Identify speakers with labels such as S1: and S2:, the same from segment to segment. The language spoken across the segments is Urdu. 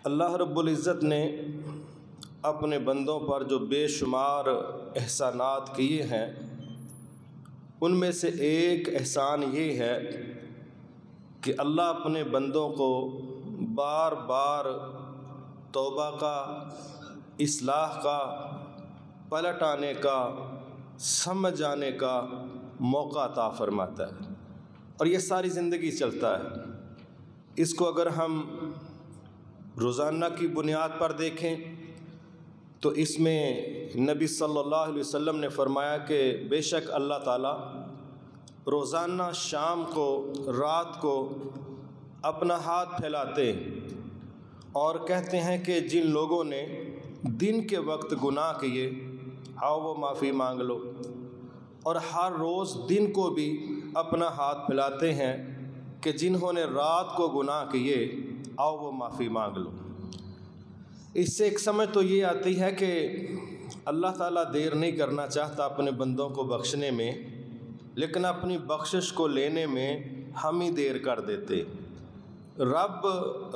S1: اللہ رب العزت نے اپنے بندوں پر جو بے شمار احسانات کیے ہیں، ان میں سے ایک احسان یہ ہے کہ اللہ اپنے بندوں کو بار بار توبہ کا، اصلاح کا، پلٹ آنے کا، سمجھ جانے کا موقع عطا فرماتا ہے، اور یہ ساری زندگی چلتا ہے۔ اس کو اگر ہم روزانہ کی بنیاد پر دیکھیں تو اس میں نبی صلی اللہ علیہ وسلم نے فرمایا کہ بے شک اللہ تعالیٰ روزانہ شام کو، رات کو اپنا ہاتھ پھیلاتے اور کہتے ہیں کہ جن لوگوں نے دن کے وقت گناہ کیے آؤ وہ معافی مانگ لو، اور ہر روز دن کو بھی اپنا ہاتھ پھیلاتے ہیں کہ جنہوں نے رات کو گناہ کیے آؤ وہ معافی مانگ لو۔ اس سے ایک سمجھ تو یہ آتی ہے کہ اللہ تعالیٰ دیر نہیں کرنا چاہتا اپنے بندوں کو بخشنے میں، لیکن اپنی بخشش کو لینے میں ہم ہی دیر کر دیتے۔ رب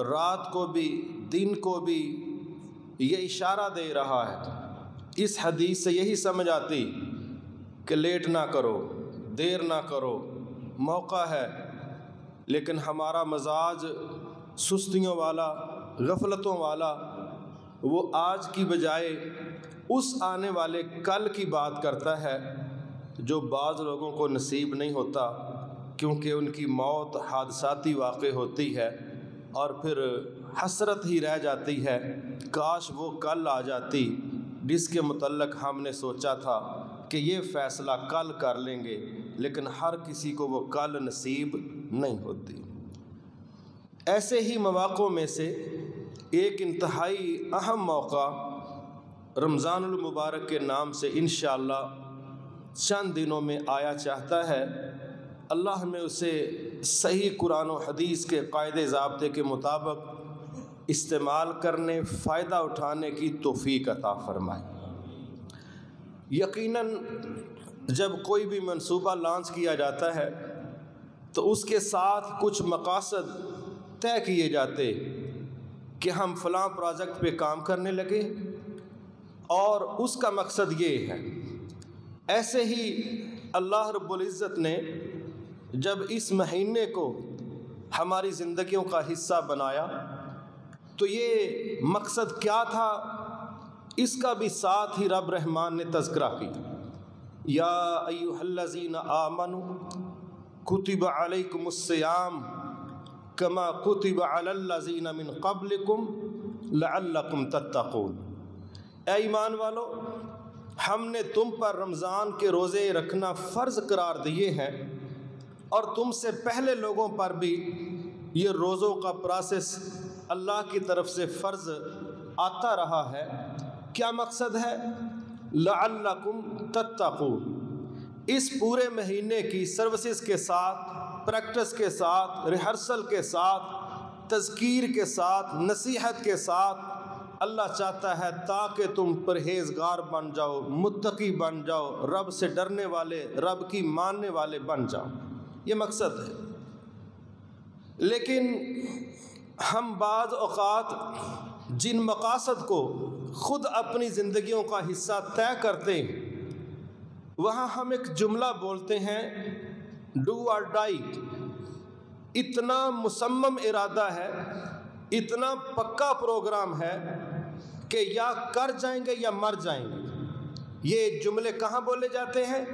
S1: رات کو بھی دن کو بھی یہ اشارہ دے رہا ہے۔ اس حدیث سے یہی سمجھ آتی کہ لیٹ نہ کرو، دیر نہ کرو، موقع ہے، لیکن ہمارا مزاج سستیوں والا، غفلتوں والا، وہ آج کی بجائے اس آنے والے کل کی بات کرتا ہے جو بعض لوگوں کو نصیب نہیں ہوتا، کیونکہ ان کی موت حادثاتی واقع ہوتی ہے اور پھر حسرت ہی رہ جاتی ہے، کاش وہ کل آ جاتی جس کے متعلق ہم نے سوچا تھا کہ یہ فیصلہ کل کر لیں گے، لیکن ہر کسی کو وہ کل نصیب نہیں ہوتی۔ ایسے ہی مواقعوں میں سے ایک انتہائی اہم موقع رمضان المبارک کے نام سے انشاءاللہ چند دنوں میں آیا چاہتا ہے۔ اللہ ہمیں اسے صحیح قرآن و حدیث کے قاعدے ضابطے کے مطابق استعمال کرنے، فائدہ اٹھانے کی توفیق عطا فرمائے۔ یقیناً جب کوئی بھی منصوبہ لانچ کیا جاتا ہے تو اس کے ساتھ کچھ مقاصد طے کیے جاتے کہ ہم فلاں پروجیکٹ پہ کام کرنے لگے اور اس کا مقصد یہ ہے۔ ایسے ہی اللہ رب العزت نے جب اس مہینے کو ہماری زندگیوں کا حصہ بنایا تو یہ مقصد کیا تھا، اس کا بھی ساتھ ہی رب رحمان نے تذکرہ کیا۔ یا ایھا الذین آمنوا کتب علیکم الصیام کما کتب علی الذین من قبلکم لعلکم تتقون۔ اے ایمان والو، ہم نے تم پر رمضان کے روزے رکھنا فرض قرار دیے ہیں، اور تم سے پہلے لوگوں پر بھی یہ روزوں کا پروسیس اللہ کی طرف سے فرض آتا رہا ہے۔ کیا مقصد ہے؟ لعلکم تتقون۔ اس پورے مہینے کی سروسز کے ساتھ، پریکٹس کے ساتھ، ریہرسل کے ساتھ، تذکیر کے ساتھ، نصیحت کے ساتھ اللہ چاہتا ہے تاکہ تم پرہیزگار بن جاؤ، متقی بن جاؤ، رب سے ڈرنے والے، رب کی ماننے والے بن جاؤ۔ یہ مقصد ہے۔ لیکن ہم بعض اوقات جن مقاصد کو خود اپنی زندگیوں کا حصہ طے کرتے ہیں، وہاں ہم ایک جملہ بولتے ہیں ڈو اور ڈائی۔ اتنا مصمم ارادہ ہے، اتنا پکا پروگرام ہے کہ یا کر جائیں گے یا مر جائیں گے۔ یہ جملے کہاں بولے جاتے ہیں؟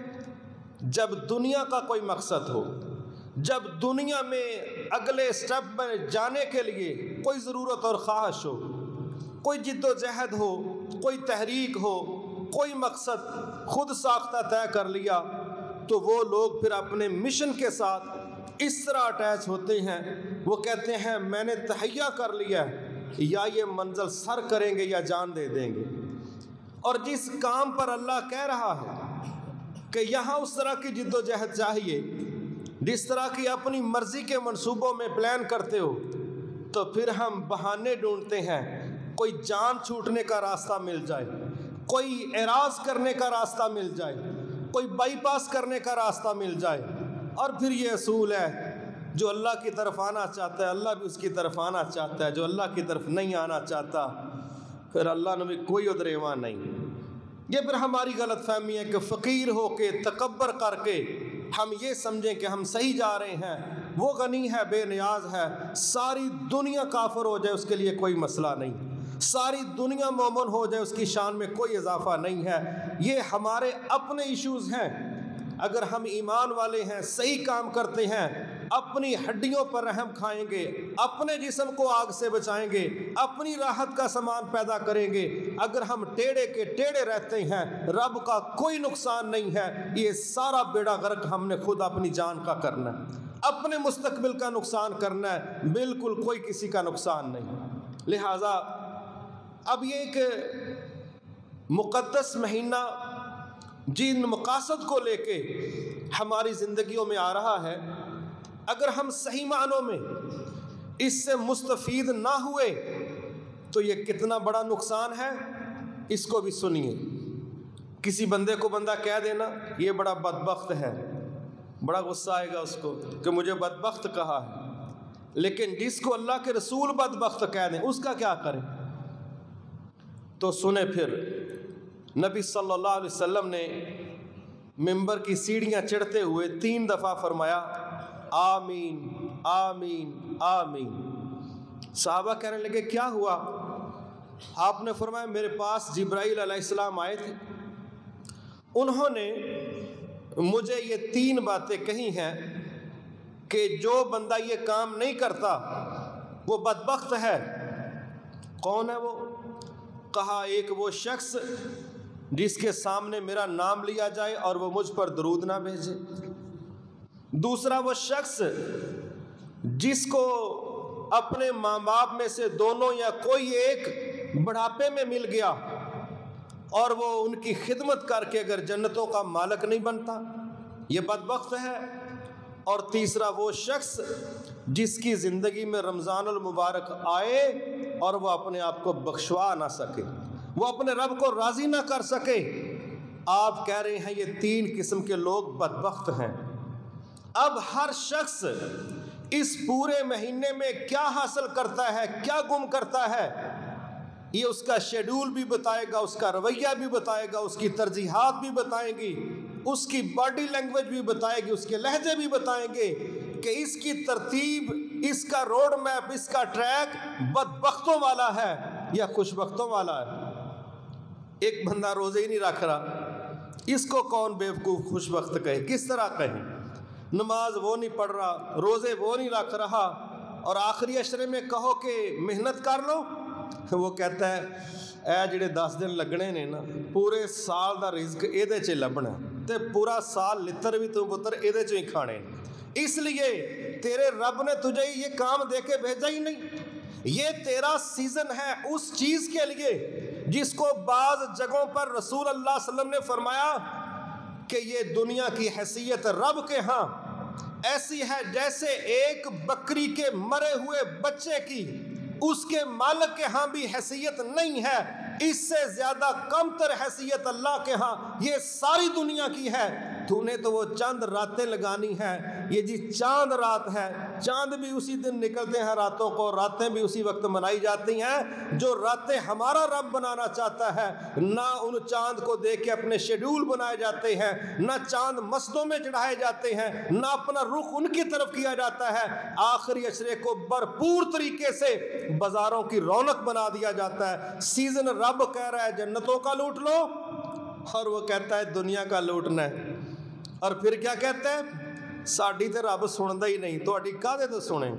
S1: جب دنیا کا کوئی مقصد ہو، جب دنیا میں اگلے سٹیپ میں جانے کے لیے کوئی ضرورت اور خواہش ہو، کوئی جد و جہد ہو، کوئی تحریک ہو، کوئی مقصد خود ساختہ طے کر لیا، تو وہ لوگ پھر اپنے مشن کے ساتھ اس طرح اٹیچ ہوتے ہیں، وہ کہتے ہیں میں نے تہیہ کر لیا ہے، یا یہ منزل سر کریں گے یا جان دے دیں گے۔ اور جس کام پر اللہ کہہ رہا ہے کہ یہاں اس طرح کی جد و جہد چاہیے، جس طرح کی اپنی مرضی کے منصوبوں میں پلان کرتے ہو، تو پھر ہم بہانے ڈھونڈتے ہیں، کوئی جان چھوٹنے کا راستہ مل جائے، کوئی اعراض کرنے کا راستہ مل جائے، کوئی بائی پاس کرنے کا راستہ مل جائے، اور پھر یہ اصول ہے جو اللہ کی طرف آنا چاہتا ہے اللہ بھی اس کی طرف آنا چاہتا ہے، جو اللہ کی طرف نہیں آنا چاہتا پھر اللہ نے بھی کوئی ادریواں نہیں۔ یہ پھر ہماری غلط فہمی ہے کہ فقیر ہو کے تکبر کر کے ہم یہ سمجھیں کہ ہم صحیح جا رہے ہیں، وہ غنی ہے بے نیاز ہے، ساری دنیا کافر ہو جائے اس کے لیے کوئی مسئلہ نہیں، ساری دنیا مومن ہو جائے اس کی شان میں کوئی اضافہ نہیں ہے۔ یہ ہمارے اپنے ایشوز ہیں۔ اگر ہم ایمان والے ہیں، صحیح کام کرتے ہیں، اپنی ہڈیوں پر رحم کھائیں گے، اپنے جسم کو آگ سے بچائیں گے، اپنی راحت کا سامان پیدا کریں گے، اگر ہم ٹیڑے کے ٹیڑے رہتے ہیں رب کا کوئی نقصان نہیں ہے۔ یہ سارا بیڑا غرق ہم نے خود اپنی جان کا کرنا ہے، اپنے مستقبل کا نقصان کرنا ہے، بالکل کوئی کسی کا نقصان نہیں۔ لہٰذا اب یہ ایک مقدس مہینہ جن مقاصد کو لے کے ہماری زندگیوں میں آ رہا ہے، اگر ہم صحیح معنوں میں اس سے مستفید نہ ہوئے تو یہ کتنا بڑا نقصان ہے، اس کو بھی سنیے۔ کسی بندے کو بندہ کہہ دینا یہ بڑا بدبخت ہے، بڑا غصہ آئے گا اس کو کہ مجھے بدبخت کہا ہے، لیکن جس کو اللہ کے رسول بدبخت کہہ دیں اس کا کیا کریں؟ تو سنیں، پھر نبی صلی اللہ علیہ وسلم نے منبر کی سیڑھیاں چڑھتے ہوئے 3 دفعہ فرمایا آمین آمین آمین۔ صحابہ کہنے لگے کیا ہوا؟ آپ نے فرمایا میرے پاس جبرائیل علیہ السلام آئے تھے، انہوں نے مجھے یہ 3 باتیں کہی ہیں کہ جو بندہ یہ کام نہیں کرتا وہ بدبخت ہے۔ کون ہے وہ؟ کہا ایک وہ شخص جس کے سامنے میرا نام لیا جائے اور وہ مجھ پر درود نہ بھیجے، دوسرا وہ شخص جس کو اپنے ماں باپ میں سے دونوں یا کوئی ایک بڑھاپے میں مل گیا اور وہ ان کی خدمت کر کے اگر جنتوں کا مالک نہیں بنتا، یہ بدبخت ہے۔ اور تیسرا وہ شخص جس کی زندگی میں رمضان المبارک آئے اور وہ اپنے آپ کو بخشوا نہ سکے، وہ اپنے رب کو راضی نہ کر سکے۔ آپ کہہ رہے ہیں یہ 3 قسم کے لوگ بدبخت ہیں۔ اب ہر شخص اس پورے مہینے میں کیا حاصل کرتا ہے، کیا گم کرتا ہے، یہ اس کا شیڈول بھی بتائے گا، اس کا رویہ بھی بتائے گا، اس کی ترجیحات بھی بتائیں گی، اس کی باڈی لینگویج بھی بتائے گی، اس کے لہجے بھی بتائیں گے کہ اس کی ترتیب، اس کا روڈ میپ، اس کا ٹریک بدبختوں والا ہے یا خوشبختوں والا ہے۔ ایک بندہ روزے ہی نہیں رکھ رہا، اس کو کون بیوقوف خوشبخت کہے؟ کس طرح کہیں؟ نماز وہ نہیں پڑھ رہا، روزے وہ نہیں رکھ رہا، اور آخری عشرے میں کہو کہ محنت کر لو، وہ کہتا ہے اے جڑے 10 دن لگنے نے نا، پورے سال دا رزق ایدے چ لبنا تے پورا سال لتر بھی تو پتر ایدے چ ہی کھانے، اس لیے تیرے رب نے تجھے یہ کام دے کے بھیجا ہی نہیں۔ یہ تیرا سیزن ہے اس چیز کے لیے جس کو بعض جگہوں پر رسول اللہ صلی اللہ علیہ وسلم نے فرمایا کہ یہ دنیا کی حیثیت رب کے ہاں ایسی ہے جیسے ایک بکری کے مرے ہوئے بچے کی اس کے مالک کے ہاں بھی حیثیت نہیں ہے، اس سے زیادہ کم تر حیثیت اللہ کے ہاں یہ ساری دنیا کی ہے۔ تو نے تو وہ چند راتیں لگانی ہیں، یہ جی چاند رات ہے، چاند بھی اسی دن نکلتے ہیں راتوں کو، راتیں بھی اسی وقت منائی جاتی ہیں۔ جو راتیں ہمارا رب بنانا چاہتا ہے، نہ ان چاند کو دیکھ کے اپنے شیڈول بنائے جاتے ہیں، نہ چاند مسجدوں میں چڑھائے جاتے ہیں، نہ اپنا رخ ان کی طرف کیا جاتا ہے۔ آخری عشرے کو بھرپور طریقے سے بازاروں کی رونق بنا دیا جاتا ہے۔ سیزن رب کہہ رہا ہے جنتوں کا لوٹ لو، اور وہ کہتا ہے دنیا کا لوٹنا ہے۔ اور پھر کیا کہتا ہے؟ ساڈی تے رب سندا ہی نہیں، تو اڈی کادے تو سنیں؟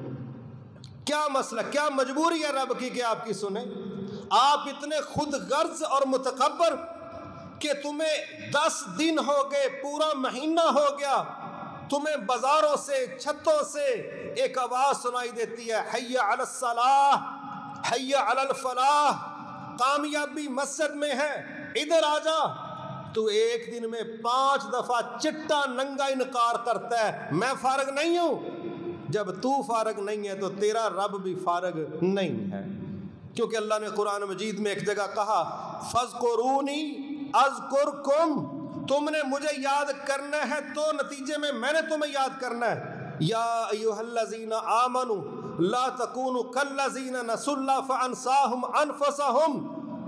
S1: کیا مسئلہ، کیا مجبوری ہے رب کی کہ آپ کی سنیں؟ آپ اتنے خود غرض اور متکبر کہ تمہیں 10 دن ہو گئے، پورا مہینہ ہو گیا، تمہیں بازاروں سے، چھتوں سے ایک آواز سنائی دیتی ہے، حی علی الصلاح، حی علی الفلاح، کامیابی مسجد میں ہے، ادھر آ جا۔ تو ایک دن میں 5 دفعہ چٹا ننگا انکار کرتا ہے میں فارغ نہیں ہوں۔ جب تو فارغ نہیں ہے تو تیرا رب بھی فارغ نہیں ہے، کیونکہ اللہ نے قرآن مجید میں ایک جگہ کہا فَاذْكُرُونِي أَذْكُرْكُمْ، تم نے مجھے یاد کرنا ہے تو نتیجے میں نے تمہیں یاد کرنا ہے۔ یا ایھا الذین آمنوا لا تکونوا کالذین نسوا اللہ فانساہم انفسہم.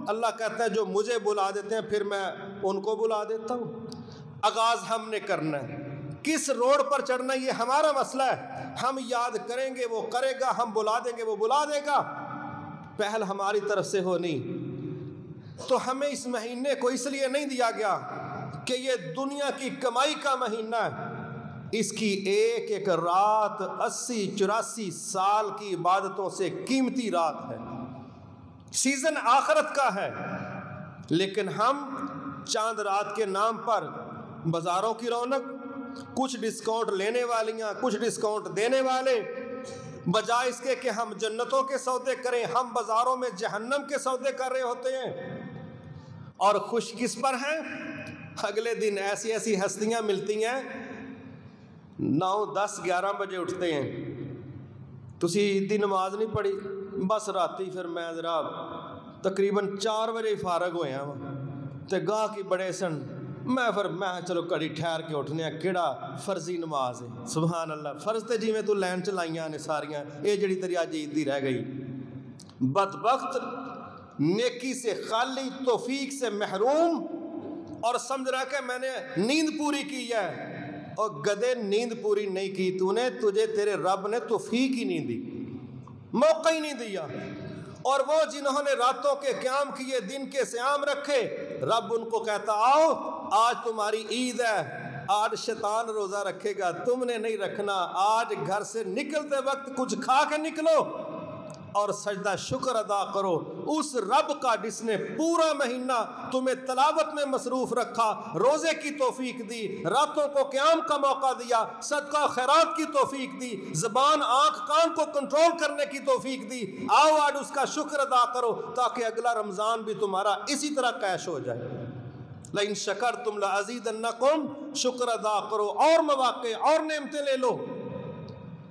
S1: اللہ کہتا ہے جو مجھے بلا دیتے ہیں پھر میں ان کو بلا دیتا ہوں. آغاز ہم نے کرنا ہے. کس روڈ پر چڑھنا یہ ہمارا مسئلہ ہے. ہم یاد کریں گے وہ کرے گا, ہم بلا دیں گے وہ بلا دے گا. پہل ہماری طرف سے ہو نہیں. تو ہمیں اس مہینے کو اس لیے نہیں دیا گیا کہ یہ دنیا کی کمائی کا مہینہ ہے. اس کی ایک ایک رات 80-84 سال کی عبادتوں سے قیمتی رات ہے. سیزن آخرت کا ہے. لیکن ہم چاند رات کے نام پر بازاروں کی رونق, کچھ ڈسکاؤنٹ لینے والیاں, کچھ ڈسکاؤنٹ دینے والے, بجائے اس کے کہ ہم جنتوں کے سودے کریں ہم بازاروں میں جہنم کے سودے کر رہے ہوتے ہیں. اور خوش کس پر ہیں؟ اگلے دن ایسی ایسی ہستیاں ملتی ہیں 9, 10, 11 بجے اٹھتے ہیں. تسی دی نماز نہیں پڑھی, بس راتی پھر میں ذرا تقریباً 4 بجے فارغ ہویا تے گاہ کی بڑے سن, میں چلو کڑی ٹھہر کے اٹھنے ہیں, کیڑا فرضی نماز ہے. سبحان اللہ, فرض تے جی میں تو لین چلائیاں نے ساریاں, اے جڑی تیری اج عید دی رہ گئی. بدبخت, نیکی سے خالی, توفیق سے محروم, اور سمجھ رہا کہ میں نے نیند پوری کی ہے. اور گدے نیند پوری نہیں کی تو نے, تجھے تیرے رب نے توفیق ہی نہیں دی, موقع ہی نہیں دیا. اور وہ جنہوں نے راتوں کے قیام کیے, دن کے صیام رکھے, رب ان کو کہتا آؤ آج تمہاری عید ہے, آج شیطان روزہ رکھے گا, تم نے نہیں رکھنا. آج گھر سے نکلتے وقت کچھ کھا کے نکلو اور سجدہ شکر ادا کرو اس رب کا جس نے پورا مہینہ تمہیں تلاوت میں مصروف رکھا, روزے کی توفیق دی, راتوں کو قیام کا موقع دیا, صدقہ خیرات کی توفیق دی, زبان آنکھ کان کو کنٹرول کرنے کی توفیق دی. آؤ آج اس کا شکر ادا کرو تاکہ اگلا رمضان بھی تمہارا اسی طرح کیش ہو جائے. لئن شکرتم لازیدنکم, شکر ادا کرو اور مواقع اور نعمتیں لے لو.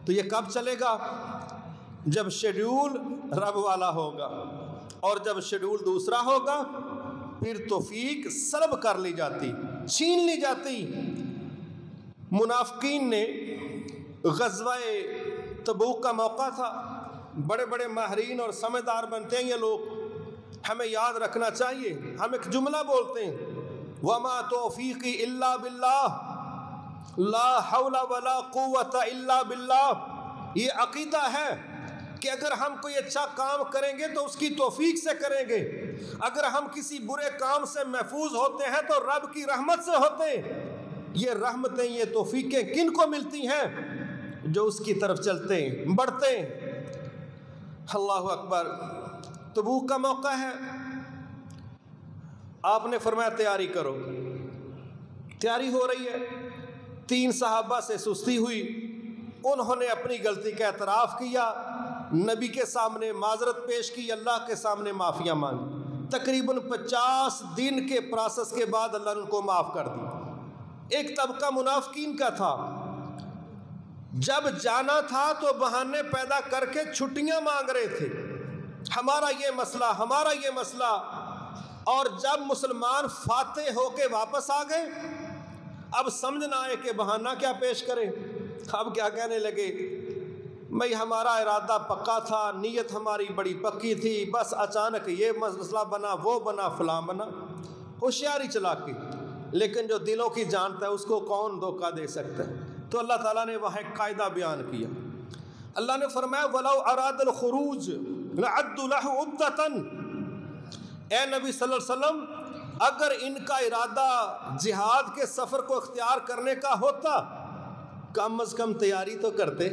S1: تو یہ کب چلے گا؟ جب شیڈیول رب والا ہوگا, اور جب شیڈیول دوسرا ہوگا پھر توفیق سلب کر لی جاتی, چھین لی جاتی. منافقین نے غزوہ تبوک کا موقع تھا, بڑے بڑے ماہرین اور سمجھدار بنتے ہیں یہ لوگ, ہمیں یاد رکھنا چاہیے. ہم ایک جملہ بولتے ہیں, وما توفیقی الا باللہ لا حول ولا قوت الا باللہ. یہ عقیدہ ہے کہ اگر ہم کوئی اچھا کام کریں گے تو اس کی توفیق سے کریں گے, اگر ہم کسی برے کام سے محفوظ ہوتے ہیں تو رب کی رحمت سے ہوتے ہیں. یہ رحمتیں, یہ توفیقیں کن کو ملتی ہیں؟ جو اس کی طرف چلتے ہیں, بڑھتے ہیں. اللہ اکبر. تبوک کا موقع ہے, آپ نے فرمایا تیاری کرو. تیاری ہو رہی ہے, 3 صحابہ سے سستی ہوئی, انہوں نے اپنی غلطی کا اعتراف کیا, نبی کے سامنے معذرت پیش کی, اللہ کے سامنے معافیاں مانگی. تقریباً 50 دن کے پروسیس کے بعد اللہ نے ان کو معاف کر دی. ایک طبقہ منافقین کا تھا, جب جانا تھا تو بہانے پیدا کر کے چھٹیاں مانگ رہے تھے, ہمارا یہ مسئلہ, ہمارا یہ مسئلہ. اور جب مسلمان فاتح ہو کے واپس آ گئے, اب سمجھ نہ آئے کہ بہانہ کیا پیش کریں. اب کیا کہنے لگے, بھئی ہمارا ارادہ پکا تھا, نیت ہماری بڑی پکی تھی, بس اچانک یہ مسئلہ بنا, وہ بنا, فلاں بنا. ہوشیاری چلا کے, لیکن جو دلوں کی جانتا ہے اس کو کون دھوکہ دے سکتا ہے. تو اللہ تعالیٰ نے وہاں ایک قاعدہ بیان کیا. اللہ نے فرمایا وَلَوْ أَرَادَ الْخُرُوجِ لَعَدُّ لَهُ عُدَّةً. اے نبی صلی اللہ علیہ وسلم, اگر ان کا ارادہ جہاد کے سفر کو اختیار کرنے کا ہوتا, کم از کم تیاری تو کرتے.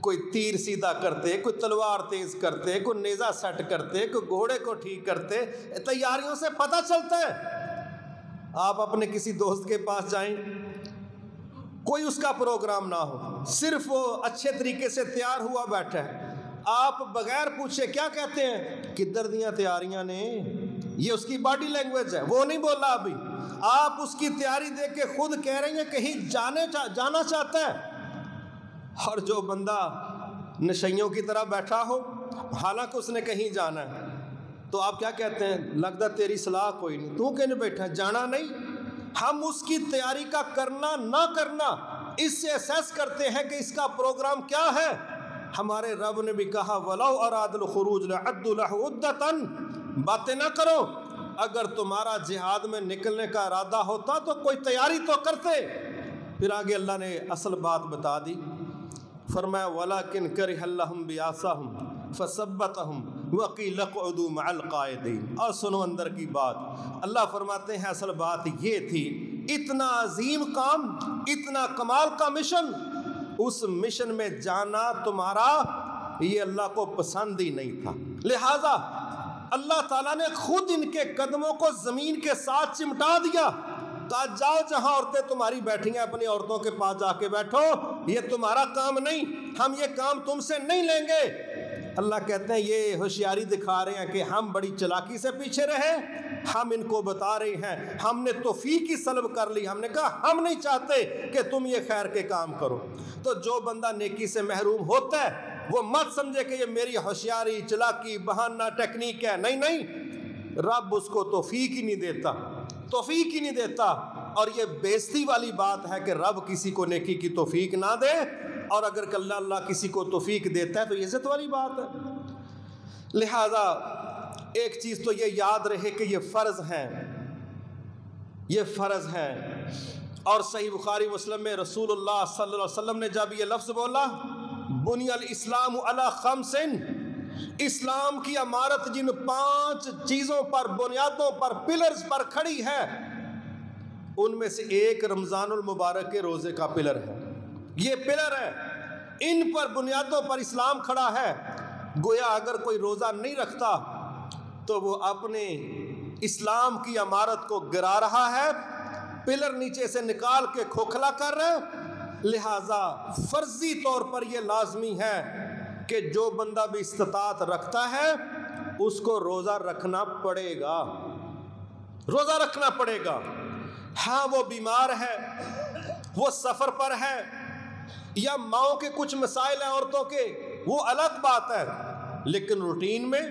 S1: کوئی تیر سیدھا کرتے, کوئی تلوار تیز کرتے, کوئی نیزہ سیٹ کرتے, کوئی گھوڑے کو ٹھیک کرتے. تیاریوں سے پتہ چلتا ہے. آپ اپنے کسی دوست کے پاس جائیں, کوئی اس کا پروگرام نہ ہو, صرف وہ اچھے طریقے سے تیار ہوا بیٹھا ہے, آپ بغیر پوچھے کیا کہتے ہیں, کدھر دیاں تیاریاں نے, یہ اس کی باڈی لینگویج ہے, وہ نہیں بولا ابھی. آپ اس کی تیاری دیکھ کے خود کہہ رہے ہیں کہیں جانا چاہتا ہے. اور جو بندہ نشیوں کی طرح بیٹھا ہو حالانکہ اس نے کہیں جانا ہے, تو آپ کیا کہتے ہیں, لگتا تیری صلاح کوئی نہیں, تو کہنے بیٹھا, جانا نہیں. ہم اس کی تیاری کا کرنا نہ کرنا اس سے اسیس کرتے ہیں کہ اس کا پروگرام کیا ہے۔ ہمارے رب نے بھی کہا وَلَوْ أَرَادُ الْخُرُوجَ لَعَدُّوا لَهُ عُدَّةً، باتیں نہ کرو، اگر تمہارا جہاد میں نکلنے کا ارادہ ہوتا تو کوئی تیاری تو کرتے۔ پھر آگے اللہ نے اصل بات بتا دی، فرمایا وَلَكِنْ كَرِهَ اللَّهُمْ بِعَاصَاهُمْ فَثَبَّتَهُمْ وَقِيلَ اقْعُدُوا مَعَ الْقَاعِدِينَ۔ اور سنو اندر کی بات، اللہ فرماتے ہیں اصل بات یہ تھی، اتنا عظیم کام، اتنا کمال کا مشن، اس مشن میں جانا تمہارا یہ اللہ کو پسند ہی نہیں تھا، لہٰذا اللہ تعالیٰ نے خود ان کے قدموں کو زمین کے ساتھ چمٹا دیا، کہا جاؤ جہاں عورتیں تمہاری بیٹھی ہیں اپنی عورتوں کے پاس جا کے بیٹھو، یہ تمہارا کام نہیں، ہم یہ کام تم سے نہیں لیں گے۔ اللہ کہتے ہیں یہ ہوشیاری دکھا رہے ہیں کہ ہم بڑی چلاکی سے پیچھے رہے، ہم ان کو بتا رہے ہیں، ہم نے توفیق ہی سلب کر لی، ہم نے کہا ہم نہیں چاہتے کہ تم یہ خیر کے کام کرو۔ تو جو بندہ نیکی سے محروم ہوتا ہے وہ مت سمجھے کہ یہ میری ہوشیاری، چلاکی، بہانہ، ٹیکنیک ہے، نہیں نہیں، رب اس کو توفیق ہی نہیں دیتا، توفیق ہی نہیں دیتا۔ اور یہ بےزتی والی بات ہے کہ رب کسی کو نیکی کی توفیق نہ دے، اور اگر اللہ کسی کو توفیق دیتا ہے تو یہ عزت والی بات ہے۔ لہذا ایک چیز تو یہ یاد رہے کہ یہ فرض ہیں، یہ فرض ہیں۔ اور صحیح بخاری مسلم میں رسول اللہ صلی اللہ علیہ وسلم نے جب یہ لفظ بولا بنی الاسلام علی خمس، اسلام کی عمارت جن 5 چیزوں پر، بنیادوں پر، پلرز پر کھڑی ہے، ان میں سے ایک رمضان المبارک کے روزے کا پلر ہے، یہ پلر ہے، ان پر بنیادوں پر اسلام کھڑا ہے۔ گویا اگر کوئی روزہ نہیں رکھتا تو وہ اپنے اسلام کی عمارت کو گرا رہا ہے، پلر نیچے سے نکال کے کھوکھلا کر رہا ہے۔ لہٰذا فرضی طور پر یہ لازمی ہے کہ جو بندہ بھی استطاعت رکھتا ہے اس کو روزہ رکھنا پڑے گا، روزہ رکھنا پڑے گا۔ ہاں وہ بیمار ہے، وہ سفر پر ہے، یا ماؤں کے کچھ مسائل ہیں عورتوں کے، وہ الگ بات ہے، لیکن روٹین میں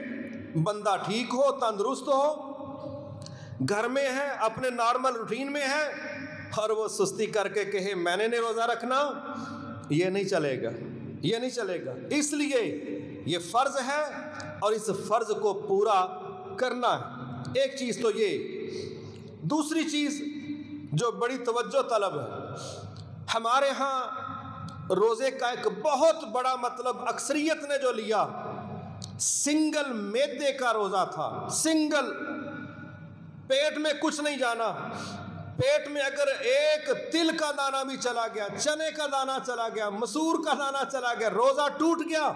S1: بندہ ٹھیک ہو، تندرست ہو، گھر میں ہے، اپنے نارمل روٹین میں ہے، اور وہ سستی کر کے کہے میں نے نہیں روزہ رکھنا، یہ نہیں چلے گا، یہ نہیں چلے گا۔ اس لیے یہ فرض ہے اور اس فرض کو پورا کرنا ہے۔ ایک چیز تو یہ، دوسری چیز جو بڑی توجہ طلب ہے، ہمارے ہاں روزے کا ایک بہت بڑا مطلب اکثریت نے جو لیا، سنگل میدے کا روزہ تھا، سنگل، پیٹ میں کچھ نہیں جانا، پیٹ میں اگر ایک تل کا دانہ بھی چلا گیا، چنے کا دانہ چلا گیا، مسور کا دانہ چلا گیا، روزہ ٹوٹ گیا۔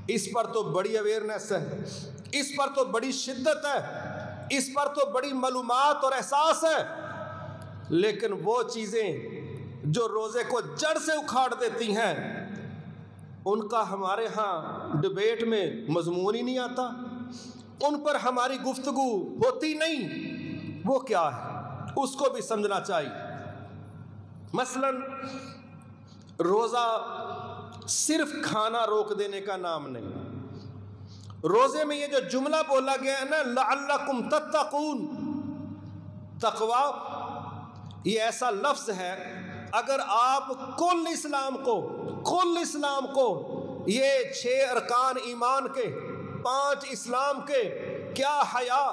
S1: اس پر تو بڑی اویئرنیس ہے، اس پر تو بڑی شدت ہے، اس پر تو بڑی معلومات اور احساس ہے، لیکن وہ چیزیں جو روزے کو جڑ سے اکھاڑ دیتی ہیں ان کا ہمارے ہاں ڈبیٹ میں مضمون ہی نہیں آتا، ان پر ہماری گفتگو ہوتی نہیں۔ وہ کیا ہے اس کو بھی سمجھنا چاہیے۔ مثلا روزہ صرف کھانا روک دینے کا نام نہیں، روزے میں یہ جو جملہ بولا گیا ہے نا لعلکم تتقون، تقوی، یہ ایسا لفظ ہے اگر آپ کل اسلام کو یہ 6 ارکان ایمان کے، 5 اسلام کے، کیا حیا،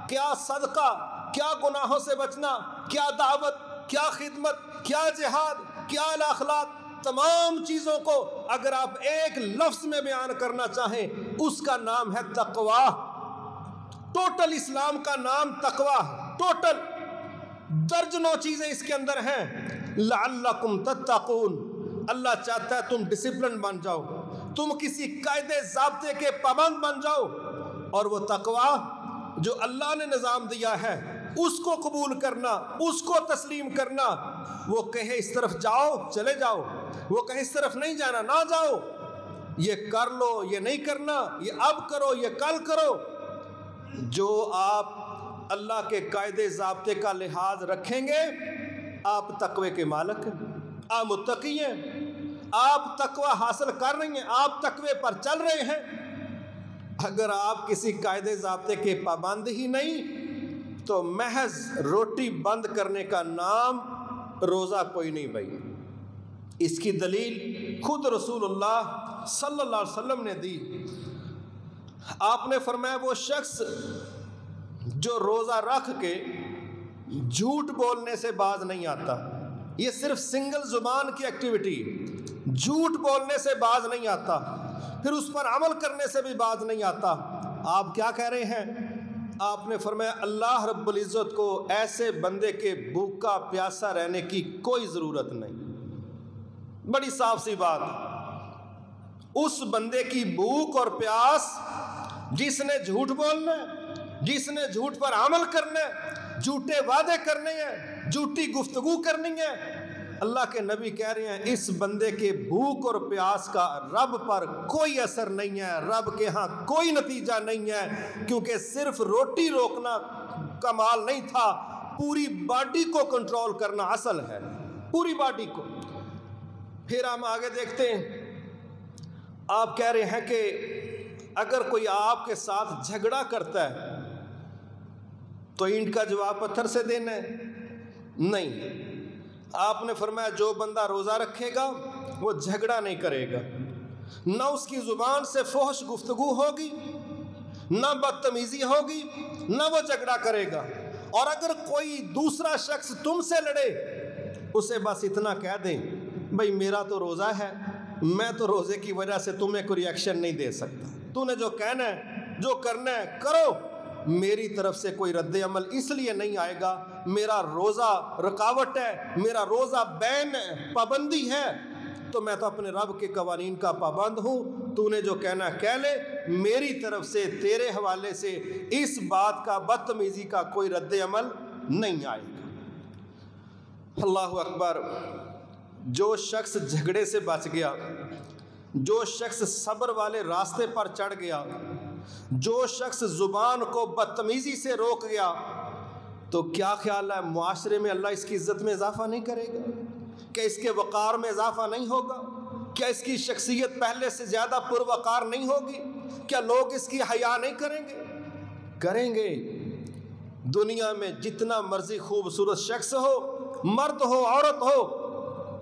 S1: کیا صدقہ، کیا گناہوں سے بچنا، کیا دعوت، کیا خدمت، کیا جہاد، کیا اخلاق، تمام چیزوں کو اگر آپ ایک لفظ میں بیان کرنا چاہیں اس کا نام ہے تقوی۔ ٹوٹل اسلام کا نام تقوی ہے، ٹوٹل درجنوں چیزیں اس کے اندر ہیں۔ لعلکم تتقون، اللہ چاہتا ہے تم ڈسپلن بن جاؤ، تم کسی قاعدے ضابطے کے پابند بن جاؤ، اور وہ تقوی جو اللہ نے نظام دیا ہے اس کو قبول کرنا، اس کو تسلیم کرنا۔ وہ کہے اس طرف جاؤ چلے جاؤ، وہ کہے اس طرف نہیں جانا نہ جاؤ، یہ کر لو یہ نہیں کرنا، یہ اب کرو یہ کل کرو۔ جو آپ اللہ کے قاعدے ضابطے کا لحاظ رکھیں گے آپ تقوی کے مالک ہیں، آپ متقی ہیں، آپ تقوی حاصل کر رہی ہیں، آپ تقوی پر چل رہے ہیں۔ اگر آپ کسی قاعدے ضابطے کے پابند ہی نہیں تو محض روٹی بند کرنے کا نام روزہ کوئی نہیں بھائی، اس کی دلیل خود رسول اللہ صلی اللہ علیہ وسلم نے دی۔ آپ نے فرمایا وہ شخص جو روزہ رکھ کے جھوٹ بولنے سے باز نہیں آتا، یہ صرف سنگل زبان کی ایکٹیویٹی، جھوٹ بولنے سے باز نہیں آتا، پھر اس پر عمل کرنے سے بھی باز نہیں آتا، آپ کیا کہہ رہے ہیں؟ آپ نے فرمایا اللہ رب العزت کو ایسے بندے کے بھوکا پیاسا رہنے کی کوئی ضرورت نہیں۔ بڑی صاف سی بات، اس بندے کی بھوک اور پیاس جس نے جھوٹ بولنا ہے، جس نے جھوٹ پر عمل کرنا ہے، جھوٹے وعدے کرنے ہیں، جھوٹی گفتگو کرنی ہے، اللہ کے نبی کہہ رہے ہیں اس بندے کے بھوک اور پیاس کا رب پر کوئی اثر نہیں ہے، رب کے ہاں کوئی نتیجہ نہیں ہے، کیونکہ صرف روٹی روکنا کمال نہیں تھا، پوری باڈی کو کنٹرول کرنا اصل ہے، پوری باڈی کو۔ پھر ہم آگے دیکھتے ہیں، آپ کہہ رہے ہیں کہ اگر کوئی آپ کے ساتھ جھگڑا کرتا ہے تو اینٹ کا جواب پتھر سے دینا ہے؟ نہیں، آپ نے فرمایا جو بندہ روزہ رکھے گا وہ جھگڑا نہیں کرے گا، نہ اس کی زبان سے فحش گفتگو ہوگی، نہ بدتمیزی ہوگی، نہ وہ جھگڑا کرے گا، اور اگر کوئی دوسرا شخص تم سے لڑے اسے بس اتنا کہہ دیں بھائی میرا تو روزہ ہے، میں تو روزے کی وجہ سے تمہیں کوئی ریئیکشن نہیں دے سکتا، تو نے جو کہنا ہے جو کرنا ہے کرو، میری طرف سے کوئی رد عمل اس لیے نہیں آئے گا، میرا روزہ رکاوٹ ہے، میرا روزہ بین ہے، پابندی ہے، تو میں تو اپنے رب کے قوانین کا پابند ہوں، تو نے جو کہنا کہہ لے، میری طرف سے تیرے حوالے سے اس بات کا بدتمیزی کا کوئی رد عمل نہیں آئے گا۔ اللہ اکبر۔ جو شخص جھگڑے سے بچ گیا، جو شخص صبر والے راستے پر چڑھ گیا، جو شخص زبان کو بدتمیزی سے روک گیا، تو کیا خیال ہے معاشرے میں اللہ اس کی عزت میں اضافہ نہیں کرے گا؟ کیا اس کے وقار میں اضافہ نہیں ہوگا؟ کیا اس کی شخصیت پہلے سے زیادہ پروقار نہیں ہوگی؟ کیا لوگ اس کی حیا نہیں کریں گے؟ کریں گے۔ دنیا میں جتنا مرضی خوبصورت شخص ہو، مرد ہو عورت ہو،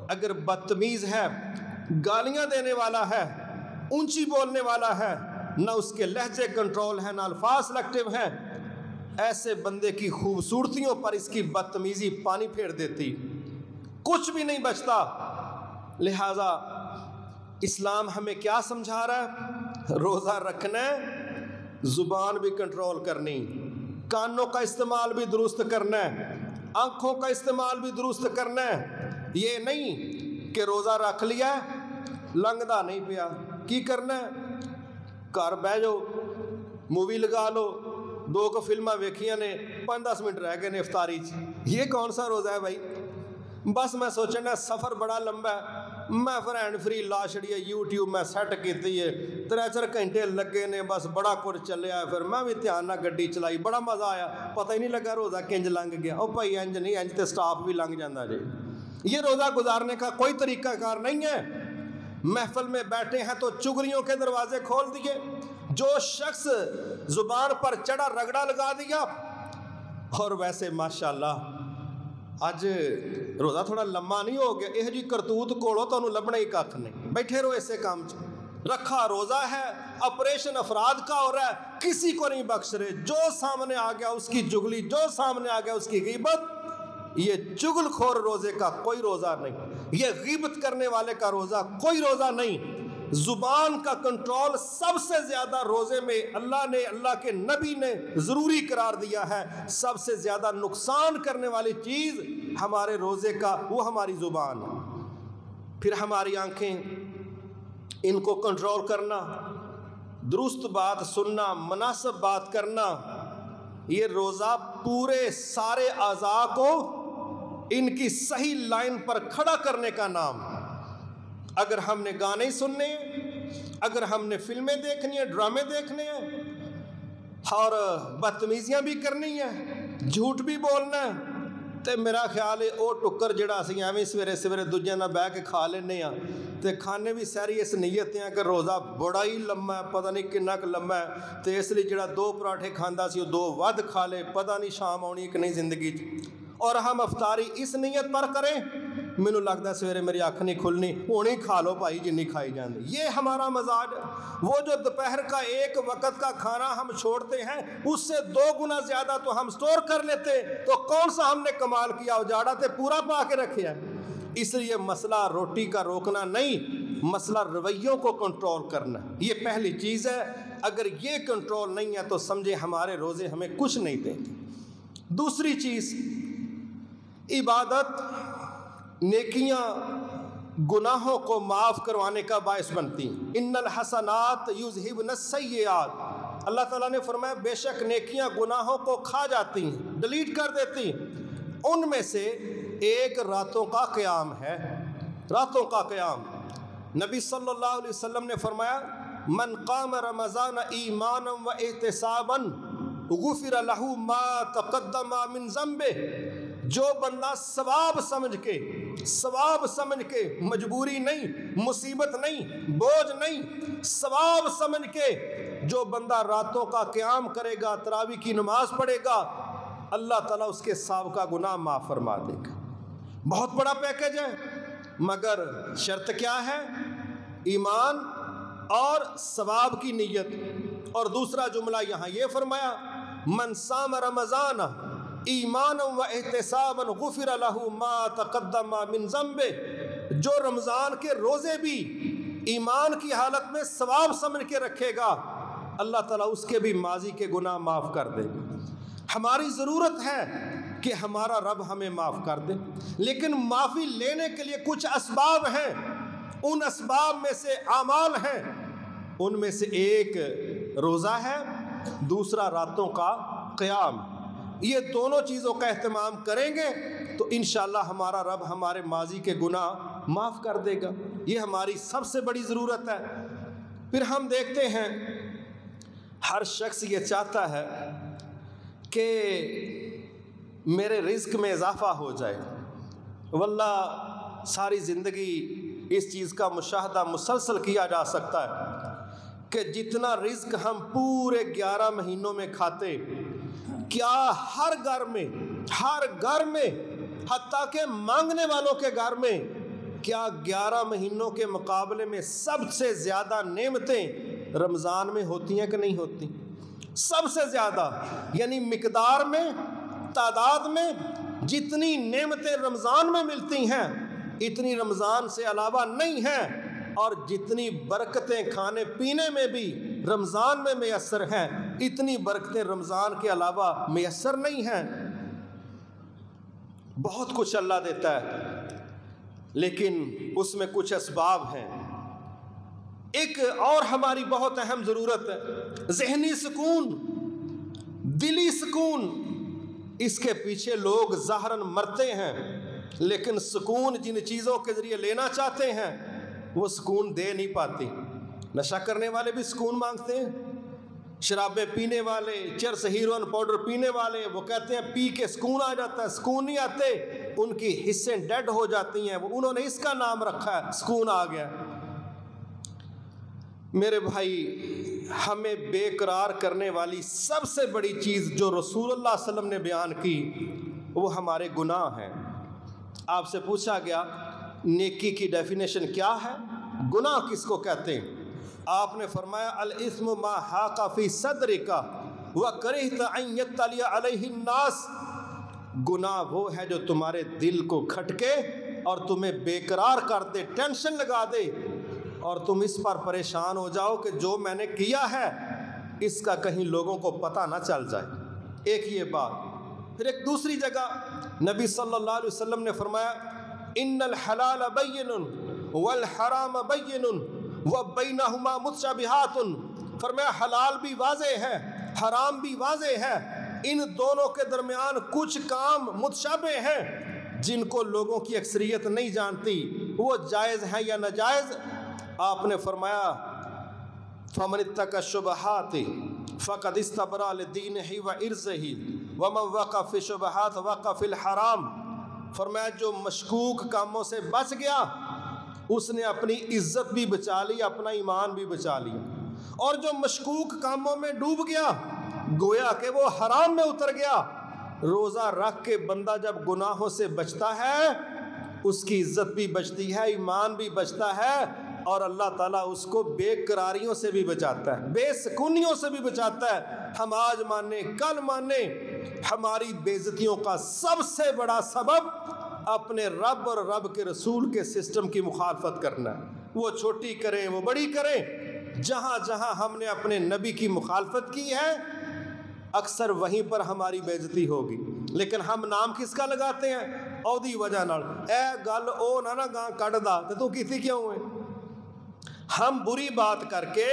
S1: اگر بدتمیز ہے، گالیاں دینے والا ہے، اونچی بولنے والا ہے، نہ اس کے لہجے کنٹرول ہے، نہ الفاظ سلیکٹیو ہیں، ایسے بندے کی خوبصورتیوں پر اس کی بدتمیزی پانی پھیر دیتی، کچھ بھی نہیں بچتا۔ لہذا اسلام ہمیں کیا سمجھا رہا ہے؟ روزہ رکھنا ہے، زبان بھی کنٹرول کرنی، کانوں کا استعمال بھی درست کرنا ہے، آنکھوں کا استعمال بھی درست کرنا ہے۔ یہ نہیں کہ روزہ رکھ لیا لنگدا نہیں پیا، کی کرنا ہے؟ گھر بہ جاؤ، مووی لگا لو، دو کو فلماں ویکھیاں نے، 5-10 منٹ رہ گئے نے افطاری، یہ کون سا روزہ ہے بھائی؟ بس میں سوچنا سفر بڑا لمبا ہے، میں پھر ہینڈ فری لا چھڑی ہے، یوٹیوب میں سیٹ کیتی ہے، 3-4 گھنٹے لگے نے، بس بڑا کچھ چلیا، پھر میں بھی دھیان نہ گڈی چلائی، بڑا مزہ آیا، پتہ ہی نہیں لگا روزہ کنج لنگ گیا۔ او بھائی انج نہیں، انج تے سٹاف بھی لنگ جاندہ جی، یہ روزہ گزارنے کا کوئی طریقہ کار نہیں ہے۔ محفل میں بیٹھے ہیں تو چگلیوں کے دروازے کھول دیے، جو شخص زبان پر چڑھا رگڑا لگا دیا، اور ویسے ماشاءاللہ اج روزہ تھوڑا لمبا نہیں ہو گیا، یہ جی کرتوت کولو تو انہوں لبنا ہی کھ نہیں، بیٹھے رہو ایسے کام رکھا روزہ ہے، آپریشن افراد کا ہو رہا ہے، کسی کو نہیں بخش رہے، جو سامنے آ گیا اس کی جگلی، جو سامنے آ گیا اس کی غیبت۔ یہ چگل خور روزے کا کوئی روزہ نہیں، یہ غیبت کرنے والے کا روزہ کوئی روزہ نہیں۔ زبان کا کنٹرول سب سے زیادہ روزے میں اللہ نے، اللہ کے نبی نے ضروری قرار دیا ہے۔ سب سے زیادہ نقصان کرنے والی چیز ہمارے روزے کا وہ ہماری زبان ہے، پھر ہماری آنکھیں، ان کو کنٹرول کرنا، درست بات سننا، مناسب بات کرنا، یہ روزہ پورے سارے اعضاء کو ان کی صحیح لائن پر کھڑا کرنے کا نام۔ اگر ہم نے گانے سننے ہیں، اگر ہم نے فلمیں دیکھنی ہیں، ڈرامے دیکھنے ہیں، اور بدتمیزیاں بھی کرنی ہیں، جھوٹ بھی بولنا ہے، تے میرا خیال ہے او ٹکر جڑا اسی ایویں سویرے سویرے دوجیاں نال بیٹھ کے کھا لینے ہاں، تے کھانے بھی ساری اس نیت ہیں کہ روزہ بڑا ہی لمبا ہے، پتہ نہیں کنا کہ لمبا ہے، تے اس لیے جڑا 2 پراٹھے کھاندا سی 2 ود کھا لے، پتہ نہیں شام آنی کہ نہیں زندگی۔ اور ہم افطاری اس نیت پر کریں مینو لگتا سویرے میری اکھ نہیں کھلنی، ہونی کھا لو بھائی جنی کھائی جاندی۔ یہ ہمارا مزاج ہے۔ وہ جو دوپہر کا ایک وقت کا کھانا ہم چھوڑتے ہیں اس سے 2 گنا زیادہ تو ہم سٹور کر لیتے، تو کون سا ہم نے کمال کیا؟ اجاڑا تے پورا پا کے رکھے ہے۔ اس لیے مسئلہ روٹی کا روکنا نہیں، مسئلہ رویوں کو کنٹرول کرنا، یہ پہلی چیز ہے۔ اگر یہ کنٹرول نہیں ہے تو سمجھے ہمارے روزے ہمیں کچھ نہیں دیں گے۔ دوسری چیز، عبادت، نیکیاں گناہوں کو معاف کروانے کا باعث بنتی ہیں۔ ان الحسنات یذہبن السیئات، اللہ تعالیٰ نے فرمایا بے شک نیکیاں گناہوں کو کھا جاتی ہیں، ڈیلیٹ کر دیتی ہیں۔ ان میں سے ایک راتوں کا قیام ہے، راتوں کا قیام۔ نبی صلی اللہ علیہ وسلم نے فرمایا من قام رمضان ایمانا و احتسابا غفر له ما تقدم من ذنبہ، جو بندہ ثواب سمجھ کے، مجبوری نہیں، مصیبت نہیں، بوجھ نہیں، ثواب سمجھ کے جو بندہ راتوں کا قیام کرے گا، تراویح کی نماز پڑھے گا، اللہ تعالیٰ اس کے سابقہ گناہ معاف فرما دے گا۔ بہت بڑا پیکج ہے، مگر شرط کیا ہے؟ ایمان اور ثواب کی نیت۔ اور دوسرا جملہ یہاں یہ فرمایا من صام رمضان ایمانا و احتسابا غفر له ما تقدم من ذنبہ، جو رمضان کے روزے بھی ایمان کی حالت میں ثواب سمجھ کے رکھے گا، اللہ تعالیٰ اس کے بھی ماضی کے گناہ معاف کر دے گا۔ ہماری ضرورت ہے کہ ہمارا رب ہمیں معاف کر دے، لیکن معافی لینے کے لیے کچھ اسباب ہیں، ان اسباب میں سے اعمال ہیں، ان میں سے ایک روزہ ہے، دوسرا راتوں کا قیام۔ یہ دونوں چیزوں کا اہتمام کریں گے تو انشاءاللہ ہمارا رب ہمارے ماضی کے گناہ معاف کر دے گا۔ یہ ہماری سب سے بڑی ضرورت ہے۔ پھر ہم دیکھتے ہیں ہر شخص یہ چاہتا ہے کہ میرے رزق میں اضافہ ہو جائے۔ واللہ ساری زندگی اس چیز کا مشاہدہ مسلسل کیا جا سکتا ہے کہ جتنا رزق ہم پورے 11 مہینوں میں کھاتے، کیا ہر گھر میں حتیٰ کہ مانگنے والوں کے گھر میں، کیا 11 مہینوں کے مقابلے میں سب سے زیادہ نعمتیں رمضان میں ہوتی ہیں کہ نہیں ہوتی؟ سب سے زیادہ، یعنی مقدار میں، تعداد میں جتنی نعمتیں رمضان میں ملتی ہیں اتنی رمضان سے علاوہ نہیں ہیں، اور جتنی برکتیں کھانے پینے میں بھی رمضان میں میسر ہیں اتنی برکتیں رمضان کے علاوہ میسر نہیں ہیں۔ بہت کچھ اللہ دیتا ہے، لیکن اس میں کچھ اسباب ہیں۔ ایک اور ہماری بہت اہم ضرورت ہے، ذہنی سکون، دلی سکون۔ اس کے پیچھے لوگ ظاہراً مرتے ہیں، لیکن سکون جن چیزوں کے ذریعے لینا چاہتے ہیں وہ سکون دے نہیں پاتی۔ نشہ کرنے والے بھی سکون مانگتے ہیں، شرابیں پینے والے، چرس ہیروئن پاؤڈر پینے والے، وہ کہتے ہیں پی کے سکون آ جاتا ہے، سکون نہیں آتے، ان کی حصیں ڈیڈ ہو جاتی ہیں، انہوں نے اس کا نام رکھا ہے سکون آ گیا۔ میرے بھائی، ہمیں بے قرار کرنے والی سب سے بڑی چیز جو رسول اللہ صلی اللہ علیہ وسلم نے بیان کی وہ ہمارے گناہ ہیں۔ آپ سے پوچھا گیا نیکی کی ڈیفینیشن کیا ہے، گناہ کس کو کہتے ہیں؟ آپ نے فرمایا الاثم ما حاق فی صدرک وکرہت ان یطلع علیہ الناس، گناہ وہ ہے جو تمہارے دل کو کھٹکے اور تمہیں بے قرار کر دے، ٹینشن لگا دے، اور تم اس پر پریشان ہو جاؤ کہ جو میں نے کیا ہے اس کا کہیں لوگوں کو پتہ نہ چل جائے۔ ایک یہ بات۔ پھر ایک دوسری جگہ نبی صلی اللہ علیہ وسلم نے فرمایا ان الحلال بین والحرام بین وبینہما متشابہات، فرمایا حلال بھی واضح ہے، حرام بھی واضح ہے، ان دونوں کے درمیان کچھ کام متشابہ ہیں جن کو لوگوں کی اکثریت نہیں جانتی، وہ جائز ہیں یا ناجائز۔ آپ نے فرمایا فمن اتقى الشبہات فقد استبرأ لدینہ وعرضہ ومن وقع فی الشبہات وقع فی الحرام، فرمایا جو مشکوک کاموں سے بچ گیا اس نے اپنی عزت بھی بچا لی، اپنا ایمان بھی بچا لیا، اور جو مشکوک کاموں میں ڈوب گیا گویا کہ وہ حرام میں اتر گیا۔ روزہ رکھ کے بندہ جب گناہوں سے بچتا ہے اس کی عزت بھی بچتی ہے، ایمان بھی بچتا ہے، اور اللہ تعالیٰ اس کو بے قراریوں سے بھی بچاتا ہے، بے سکونیوں سے بھی بچاتا ہے۔ ہم آج مانے کل مانے، ہماری بے عزتیوں کا سب سے بڑا سبب اپنے رب اور رب کے رسول کے سسٹم کی مخالفت کرنا ہے، وہ چھوٹی کریں وہ بڑی کریں۔ جہاں جہاں ہم نے اپنے نبی کی مخالفت کی ہے اکثر وہیں پر ہماری بے عزتی ہوگی، لیکن ہم نام کس کا لگاتے ہیں؟ او دی وجہ نال، اے گل او نہ گاں کڈ دا تے تو کیتی کیوں ہے؟ ہم بری بات کر کے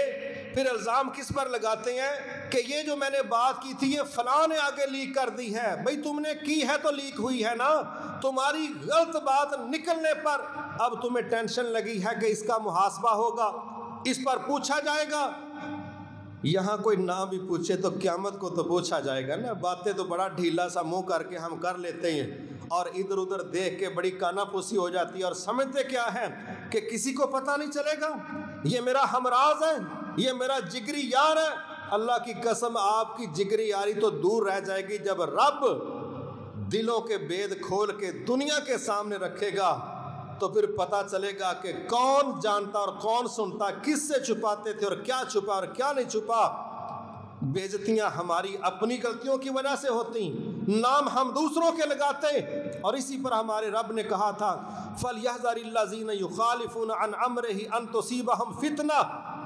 S1: پھر الزام کس پر لگاتے ہیں کہ یہ جو میں نے بات کی تھی یہ فلاں نے آگے لیک کر دی ہے۔ بھئی تم نے کی ہے تو لیک ہوئی ہے نا، تمہاری غلط بات نکلنے پر اب تمہیں ٹینشن لگی ہے کہ اس کا محاسبہ ہوگا، اس پر پوچھا جائے گا۔ یہاں کوئی نہ بھی پوچھے تو قیامت کو تو پوچھا جائے گا نا۔ باتیں تو بڑا ڈھیلا سا منہ کر کے ہم کر لیتے ہیں اور ادھر ادھر دیکھ کے بڑی کانا پوسی ہو جاتی ہے، اور سمجھتے کیا ہے کہ کسی کو پتہ نہیں چلے گا، یہ میرا ہمراز ہے، یہ میرا جگری یار ہے۔ اللہ کی قسم آپ کی جگری یاری تو دور رہ جائے گی جب رب دلوں کے بید کھول کے دنیا کے سامنے رکھے گا، تو پھر پتہ چلے گا کہ کون جانتا اور کون سنتا، کس سے چھپاتے تھے اور کیا چھپا اور کیا نہیں چھپا۔ بے عزتیاں ہماری اپنی غلطیوں کی وجہ سے ہوتی، نام ہم دوسروں کے لگاتے، اور اسی پر ہمارے رب نے کہا تھا فَلْيَحْذَرِ الَّذِينَ يُخَالِفُونَ عَنْ أَمْرِهِ أَن تُصِيبَهُمْ فِتْنَةٌ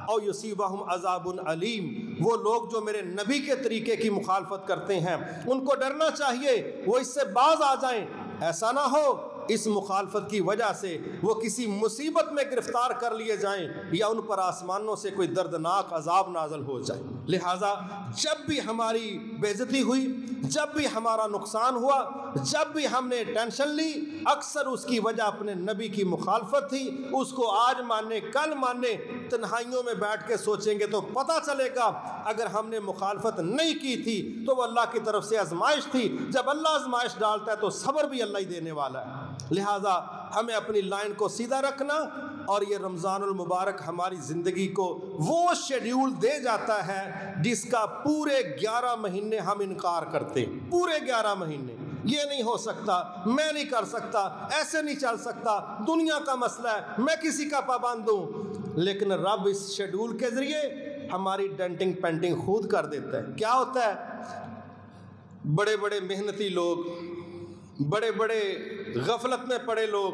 S1: أَوْ يُصِيبَهُمْ عَذَابٌ أَلِيمٌ۔ وہ لوگ جو میرے نبی کے طریقے کی مخالفت کرتے ہیں ان کو ڈرنا چاہیے وہ اس سے باز آ جائیں، ایسا نہ ہو اس مخالفت کی وجہ سے وہ کسی مصیبت میں گرفتار کر لیے جائیں یا ان پر آسمانوں سے کوئی دردناک عذاب نازل ہو جائے۔ لہٰذا جب بھی ہماری بے عزتی ہوئی، جب بھی ہمارا نقصان ہوا، جب بھی ہم نے ٹینشن لی، اکثر اس کی وجہ اپنے نبی کی مخالفت تھی۔ اس کو آج مانے کل مانے، تنہائیوں میں بیٹھ کے سوچیں گے تو پتہ چلے گا اگر ہم نے مخالفت نہیں کی تھی تو وہ اللہ کی طرف سے آزمائش تھی۔ جب اللہ آزمائش ڈالتا ہے تو صبر بھی اللہ ہی دینے والا ہے۔ لہٰذا ہمیں اپنی لائن کو سیدھا رکھنا، اور یہ رمضان المبارک ہماری زندگی کو وہ شیڈیول دے جاتا ہے جس کا پورے 11 مہینے ہم انکار کرتے ہیں۔ پورے 11 مہینے یہ نہیں ہو سکتا، میں نہیں کر سکتا، ایسے نہیں چل سکتا، دنیا کا مسئلہ ہے، میں کسی کا پابند ہوں۔ لیکن رب اس شیڈیول کے ذریعے ہماری ڈنٹنگ پینٹنگ خود کر دیتا ہے۔ کیا ہوتا ہے؟ بڑے بڑے محنتی لوگ، بڑے بڑے غفلت میں پڑے لوگ،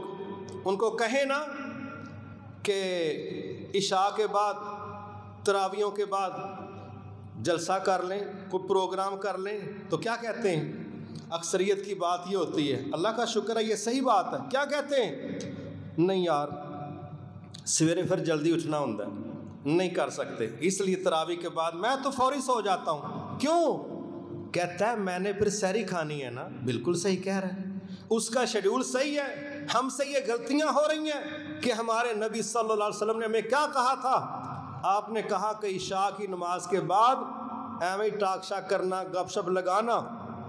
S1: ان کو کہیں نا کہ عشاء کے بعد، تراویحوں کے بعد جلسہ کر لیں، کوئی پروگرام کر لیں، تو کیا کہتے ہیں؟ اکثریت کی بات یہ ہوتی ہے، اللہ کا شکر ہے یہ صحیح بات ہے، کیا کہتے ہیں؟ نہیں یار سویرے پھر جلدی اٹھنا ہوتا ہے، نہیں کر سکتے، اس لیے تراویح کے بعد میں تو فوری سو جاتا ہوں۔ کیوں؟ کہتا ہے میں نے پھر سحری کھانی ہے نا۔ بالکل صحیح کہہ رہا ہے، اس کا شیڈیول صحیح ہے۔ ہم سے یہ غلطیاں ہو رہی ہیں کہ ہمارے نبی صلی اللہ علیہ وسلم نے ہمیں کیا کہا تھا؟ آپ نے کہا کہ عشاء کی نماز کے بعد ایویں ٹاک شاک کرنا، گپ شپ لگانا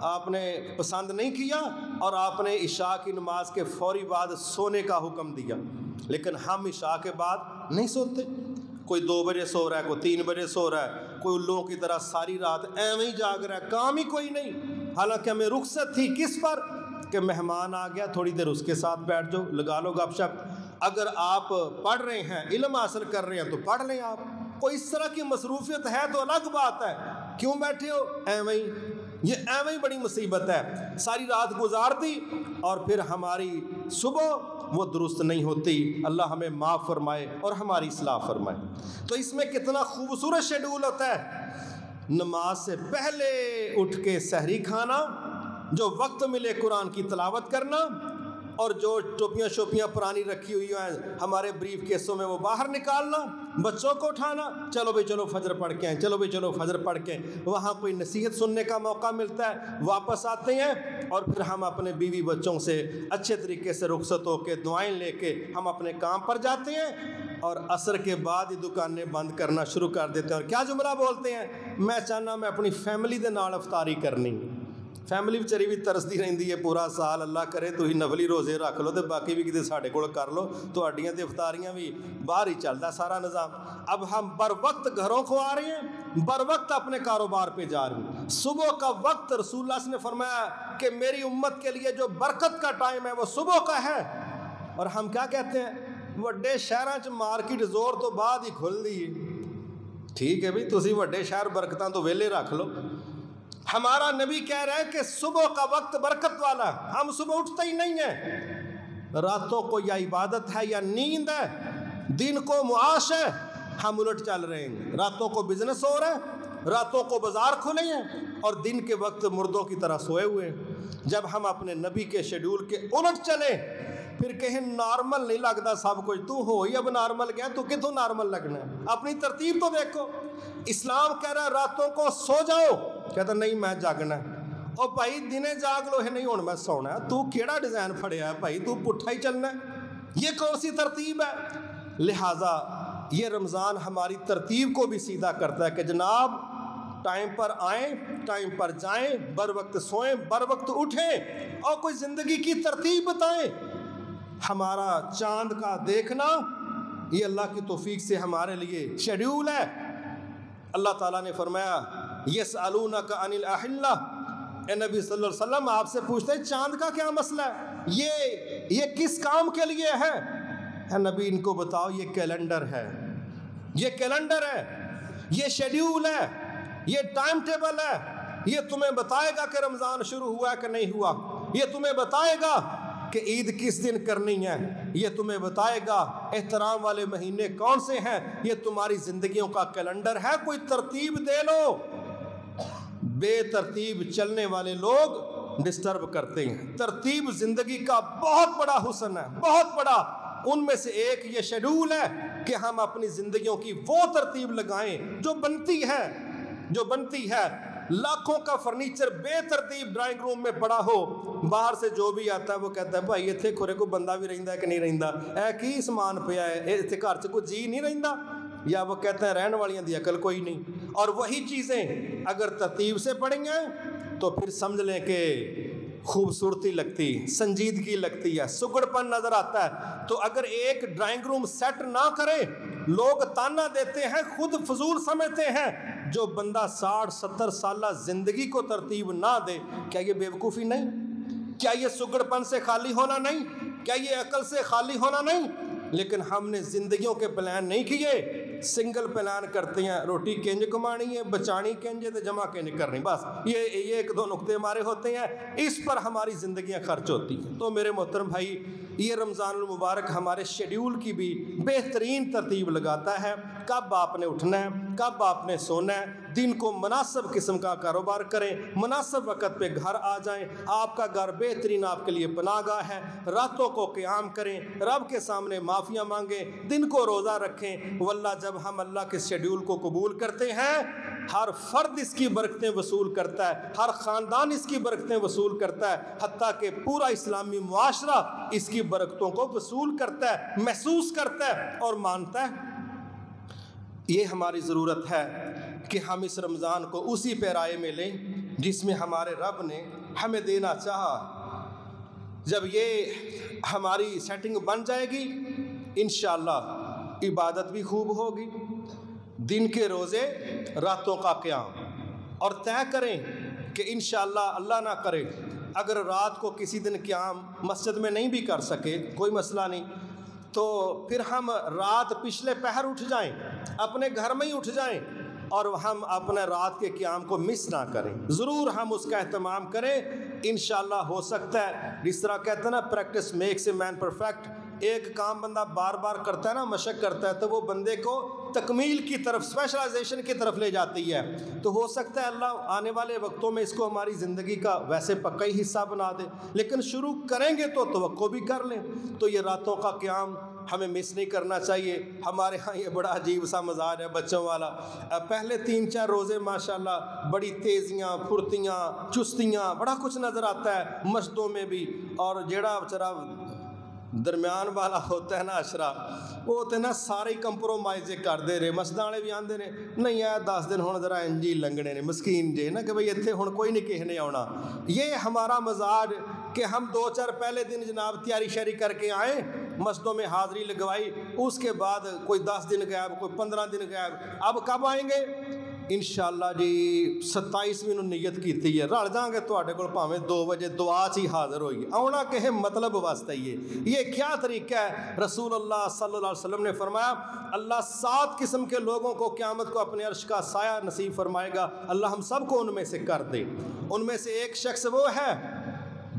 S1: آپ نے پسند نہیں کیا، اور آپ نے عشاء کی نماز کے فوری بعد سونے کا حکم دیا۔ لیکن ہم عشاء کے بعد نہیں سوتے، کوئی 2 بجے سو رہا ہے، کوئی 3 بجے سو رہا ہے، کوئی الوؤں کی طرح ساری رات ایویں ہی جاگ رہا ہے، کام ہی کوئی نہیں۔ حالانکہ ہمیں رخصت تھی کس پر؟ کہ مہمان آ گیا تھوڑی دیر اس کے ساتھ بیٹھ جاؤ، لگا لو گپ شپ۔ اگر آپ پڑھ رہے ہیں، علم حاصل کر رہے ہیں تو پڑھ لیں آپ، کوئی اس طرح کی مصروفیت ہے تو الگ بات ہے، کیوں بیٹھے ہو ایویں ہی؟ یہ ایویں ہی بڑی مصیبت ہے، ساری رات گزار دی اور پھر ہماری صبح وہ درست نہیں ہوتی۔ اللہ ہمیں معاف فرمائے اور ہماری اصلاح فرمائے۔ تو اس میں کتنا خوبصورت شیڈول ہوتا ہے، نماز سے پہلے اٹھ کے سحری کھانا، جو وقت ملے قرآن کی تلاوت کرنا، اور جو ٹوپیاں شوپیاں پرانی رکھی ہوئی ہیں ہمارے بریف کیسوں میں وہ باہر نکالنا، بچوں کو اٹھانا، چلو بھائی چلو فجر پڑھ کے آئیں، چلو بھائی چلو فجر پڑھ کے آئیں۔ وہاں کوئی نصیحت سننے کا موقع ملتا ہے، واپس آتے ہیں اور پھر ہم اپنے بیوی بچوں سے اچھے طریقے سے رخصت ہو کے دعائیں لے کے ہم اپنے کام پر جاتے ہیں، اور عصر کے بعد ہی دکانیں بند کرنا شروع کر دیتے ہیں، اور کیا جملہ بولتے ہیں؟ میں چاہنا میں اپنی فیملی دے نال افطاری کرنی۔ فیملی بچاری بھی ترستی رہندی ہے پورا سال، اللہ کرے تو ہی نفلی روزے رکھ لو تو باقی بھی کتے ساڈے کول کر لو، تہاڈیاں تے افطاریاں بھی باہر ہی چلدا سارا نظام۔ اب ہم بر وقت گھروں کو آ رہے ہیں، بر وقت اپنے کاروبار پہ جا رہے ہیں۔ صبح کا وقت رسول اللہ نے فرمایا کہ میری امت کے لیے جو برکت کا ٹائم ہے وہ صبح کا ہے، اور ہم کیا کہتے ہیں وڈے شہراں چ مارکیٹ زور تو بعد ہی کھل دی ہے۔ ٹھیک ہے بھئی تسی وڈے شہر برکتاں تو ویلے رکھ لو، ہمارا نبی کہہ رہا ہے کہ صبح کا وقت برکت والا، ہم صبح اٹھتے ہی نہیں ہیں، راتوں کو یا عبادت ہے یا نیند ہے، دن کو معاش ہے، ہم الٹ چل رہے ہیں، راتوں کو بزنس ہو رہا ہے، راتوں کو بازار کھلے ہیں اور دن کے وقت مردوں کی طرح سوئے ہوئے ہیں۔ جب ہم اپنے نبی کے شیڈول کے الٹ چلیں پھر کہیں نارمل نہیں لگتا سب کچھ، تو ہو ہی اب نارمل گیا، تو کتوں نارمل لگنا ہے؟ اپنی ترتیب تو دیکھو۔ اسلام کہہ رہا ہے راتوں کو سو جاؤ، کہتا نہیں میں جاگنا ہے، او بھائی دنے جاگ لو ہے نہیں ہون میں سونا ہے، تو کیڑا ڈیزائن پھڑیا ہے بھائی، تو پٹھا ہی چلنا ہے، یہ کون سی ترتیب ہے؟ لہٰذا یہ رمضان ہماری ترتیب کو بھی سیدھا کرتا ہے کہ جناب ٹائم پر آئیں، ٹائم پر جائیں، بر وقت سوئیں، بر وقت اٹھیں، اور کوئی زندگی کی ترتیب بتائیں۔ ہمارا چاند کا دیکھنا یہ اللہ کی توفیق سے ہمارے لیے شیڈیول ہے۔ اللہ تعالیٰ نے فرمایا یسألونک عن الأحلہ، اے نبی صلی اللہ علیہ وسلم آپ سے پوچھتے ہیں چاند کا کیا مسئلہ ہے، یہ کس کام کے لیے ہے؟ اے نبی ان کو بتاؤ یہ کیلنڈر ہے، یہ کیلنڈر ہے، یہ شیڈیول ہے، یہ ٹائم ٹیبل ہے، یہ تمہیں بتائے گا کہ رمضان شروع ہوا کہ نہیں ہوا، یہ تمہیں بتائے گا کہ عید کس دن کرنی ہے، یہ تمہیں بتائے گا احترام والے مہینے کون سے ہیں، یہ تمہاری زندگیوں کا کیلنڈر ہے، کوئی ترتیب دے لو۔ بے ترتیب چلنے والے لوگ ڈسٹرب کرتے ہیں۔ ترتیب زندگی کا بہت بڑا حسن ہے، بہت بڑا، ان میں سے ایک یہ شیڈول ہے کہ ہم اپنی زندگیوں کی وہ ترتیب لگائیں جو بنتی ہے۔ لاکھوں کا فرنیچر بے ترتیب ڈرائنگ روم میں پڑا ہو، باہر سے جو بھی آتا ہے وہ کہتا ہے بھائی اتنے کھورے کو بندہ بھی رہندا ہے کہ نہیں رہندا، اے کی سامان پیا ہے اتنے گھر سے کوئی جی نہیں رہندا، یا وہ کہتے ہیں رہن والیاں دی عقل کوئی نہیں۔ اور وہی چیزیں اگر ترتیب سے پڑیں گے تو پھر سمجھ لیں کہ خوبصورتی لگتی، سنجیدگی لگتی ہے، سگڑ پن نظر آتا ہے۔ تو اگر ایک ڈرائنگ روم سیٹ نہ کرے لوگ تانا دیتے ہیں، خود فضول سمجھتے ہیں۔ جو بندہ 60-70 سالہ زندگی کو ترتیب نہ دے، کیا یہ بیوقوفی نہیں؟ کیا یہ سگڑ پن سے خالی ہونا نہیں؟ کیا یہ عقل سے خالی ہونا نہیں؟ لیکن ہم نے زندگیوں کے پلان نہیں کیے، سنگل پلان کرتے ہیں، روٹی کنج کمانی ہے، بچانی کنج ہے، جمع کنج کرنی، بس یہ ایک دو نقطے ہمارے ہوتے ہیں، اس پر ہماری زندگیاں خرچ ہوتی ہیں۔ تو میرے محترم بھائی، یہ رمضان المبارک ہمارے شیڈیول کی بھی بہترین ترتیب لگاتا ہے، کب آپ نے اٹھنا ہے، کب آپ نے سونا ہے، دن کو مناسب قسم کا کاروبار کریں، مناسب وقت پہ گھر آ جائیں، آپ کا گھر بہترین آپ کے لیے پناہ گاہ ہے، راتوں کو قیام کریں، رب کے سامنے معافیاں مانگیں، دن کو روزہ رکھیں، واللہ جب ہم اللہ کے شیڈیول کو قبول کرتے ہیں ہر فرد اس کی برکتیں وصول کرتا ہے، ہر خاندان اس کی برکتیں وصول کرتا ہے، حتیٰ کہ پورا اسلامی معاشرہ اس کی برکتوں کو وصول کرتا ہے، محسوس کرتا ہے اور مانتا ہے۔ یہ ہماری ضرورت ہے کہ ہم اس رمضان کو اسی پیرائے میں لیں جس میں ہمارے رب نے ہمیں دینا چاہا۔ جب یہ ہماری سیٹنگ بن جائے گی انشاءاللہ عبادت بھی خوب ہوگی، دن کے روزے، راتوں کا قیام، اور طے کریں کہ انشاءاللہ اللہ نہ کرے اگر رات کو کسی دن قیام مسجد میں نہیں بھی کر سکے کوئی مسئلہ نہیں، تو پھر ہم رات پچھلے پہر اٹھ جائیں، اپنے گھر میں ہی اٹھ جائیں، اور ہم اپنے رات کے قیام کو مس نہ کریں، ضرور ہم اس کا اہتمام کریں، انشاءاللہ ہو سکتا ہے۔ جس طرح کہتے ہیں نا practice makes a man perfect, ایک کام بندہ بار بار کرتا ہے نا، مشق کرتا ہے، تو وہ بندے کو تکمیل کی طرف، اسپیشلائزیشن کی طرف لے جاتی ہے۔ تو ہو سکتا ہے اللہ آنے والے وقتوں میں اس کو ہماری زندگی کا ویسے پکا ہی حصہ بنا دے، لیکن شروع کریں گے تو توقع بھی کر لیں۔ تو یہ راتوں کا قیام ہمیں مس نہیں کرنا چاہیے۔ ہمارے ہاں یہ بڑا عجیب سا مزاج ہے بچوں والا، پہلے 3-4 روزے ماشاءاللہ بڑی تیزیاں، پھرتیاں، چستیاں، بڑا کچھ نظر آتا ہے مسجدوں میں بھی، اور جڑا بچارا درمیان والا ہوتا ہے نا اشرا، وہ ہوتے نا سارے کمپرومائز کر دے رہے، مسجد والے بھی آندے نے نہیں ہے 10 دن ہوں ذرا انجی لنگنے نے مسکین جے نا کہ بھئی اتنے ہوں کوئی نہیں کہنے آنا۔ یہ ہمارا مزاج کہ ہم 2-4 پہلے دن جناب تیاری شیاری کر کے آئیں، مسجدوں میں حاضری لگوائی، اس کے بعد کوئی 10 دن غائب، کوئی 15 دن غائب، اب کب آئیں گے؟ انشاءاللہ جی 27ویں نو نیت کیتی ہے، رل جاں گے تواڈے کول بھاویں 2 بجے دعا چ ہی حاضر ہوئیے، آنا کہے مطلب واسطے یہ کیا طریقہ ہے؟ رسول اللہ صلی اللہ علیہ وسلم نے فرمایا اللہ 7 قسم کے لوگوں کو قیامت کو اپنے عرش کا سایہ نصیب فرمائے گا، اللہ ہم سب کو ان میں سے کر دے۔ ان میں سے ایک شخص وہ ہے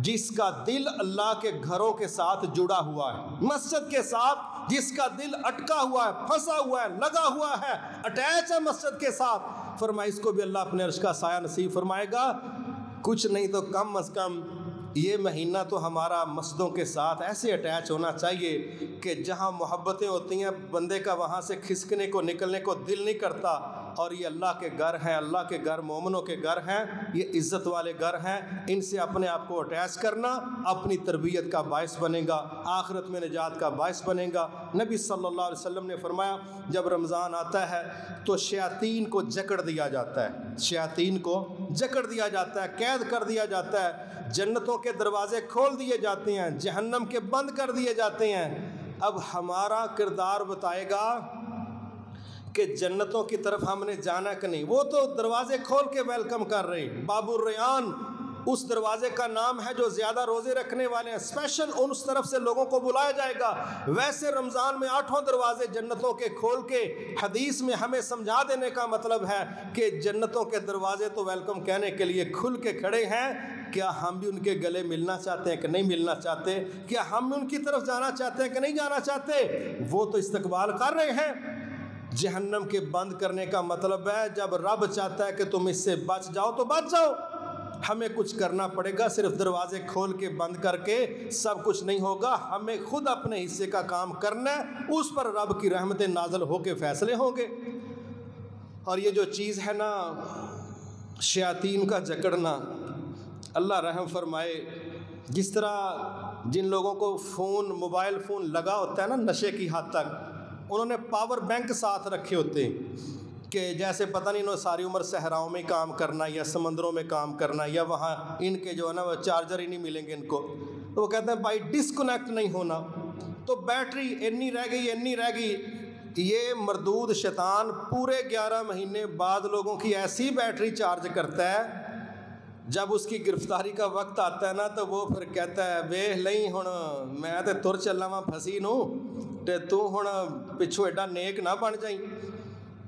S1: جس کا دل اللہ کے گھروں کے ساتھ جڑا ہوا ہے، مسجد کے ساتھ جس کا دل اٹکا ہوا ہے، پھنسا ہوا ہے، لگا ہوا ہے، اٹیچ ہے مسجد کے ساتھ، فرمایا اس کو بھی اللہ اپنے عرش کا سایہ نصیب فرمائے گا۔ کچھ نہیں تو کم از کم یہ مہینہ تو ہمارا مسجدوں کے ساتھ ایسے اٹیچ ہونا چاہیے کہ جہاں محبتیں ہوتی ہیں بندے کا وہاں سے کھسکنے کو نکلنے کو دل نہیں کرتا، اور یہ اللہ کے گھر ہیں، اللہ کے گھر مومنوں کے گھر ہیں، یہ عزت والے گھر ہیں، ان سے اپنے آپ کو اٹیچ کرنا اپنی تربیت کا باعث بنے گا، آخرت میں نجات کا باعث بنے گا۔ نبی صلی اللہ علیہ وسلم نے فرمایا جب رمضان آتا ہے تو شیاطین کو جکڑ دیا جاتا ہے، شیاطین کو جکڑ دیا جاتا ہے، قید کر دیا جاتا ہے، جنتوں کے دروازے کھول دیے جاتے ہیں، جہنم کے بند کر دیے جاتے ہیں۔ اب ہمارا کردار بتائے گا کہ جنتوں کی طرف ہم نے جانا کہ نہیں۔ وہ تو دروازے کھول کے ویلکم کر رہے ہیں، باب الریان اس دروازے کا نام ہے جو زیادہ روزے رکھنے والے ہیں، اسپیشل اس طرف سے لوگوں کو بلایا جائے گا۔ ویسے رمضان میں 8 دروازے جنتوں کے کھول کے حدیث میں ہمیں سمجھا دینے کا مطلب ہے کہ جنتوں کے دروازے تو ویلکم کہنے کے لیے کھل کے کھڑے ہیں۔ کیا ہم بھی ان کے گلے ملنا چاہتے ہیں کہ نہیں ملنا چاہتے؟ کیا ہم ان کی طرف جانا چاہتے ہیں کہ نہیں جانا چاہتے؟ وہ تو استقبال کر رہے ہیں۔ جہنم کے بند کرنے کا مطلب ہے جب رب چاہتا ہے کہ تم اس سے بچ جاؤ تو بچ جاؤ، ہمیں کچھ کرنا پڑے گا، صرف دروازے کھول کے بند کر کے سب کچھ نہیں ہوگا، ہمیں خود اپنے حصے کا کام کرنا ہے، اس پر رب کی رحمتیں نازل ہو کے فیصلے ہوں گے۔ اور یہ جو چیز ہے نا شیاطین کا جکڑنا، اللہ رحم فرمائے، جس طرح جن لوگوں کو موبائل فون لگا ہوتا ہے نا نشے کی حد تک، انہوں نے پاور بینک ساتھ رکھے ہوتے ہیں کہ جیسے پتہ نہیں انہوں نے ساری عمر صحراؤں میں کام کرنا یا سمندروں میں کام کرنا یا وہاں ان کے جو ہے نا وہ چارجر ہی نہیں ملیں گے ان کو، تو وہ کہتے ہیں بھائی ڈسکنیکٹ نہیں ہونا، تو بیٹری انی رہ گئی۔ یہ مردود شیطان پورے 11 مہینے بعد لوگوں کی ایسی بیٹری چارج کرتا ہے، جب اس کی گرفتاری کا وقت آتا ہے نا تو وہ پھر کہتا ہے ویخ لئی ہن میں تے تر چلا وا پھسی نوں تے تو ہن پچھوں ایڈا نیک نہ بن جائیں۔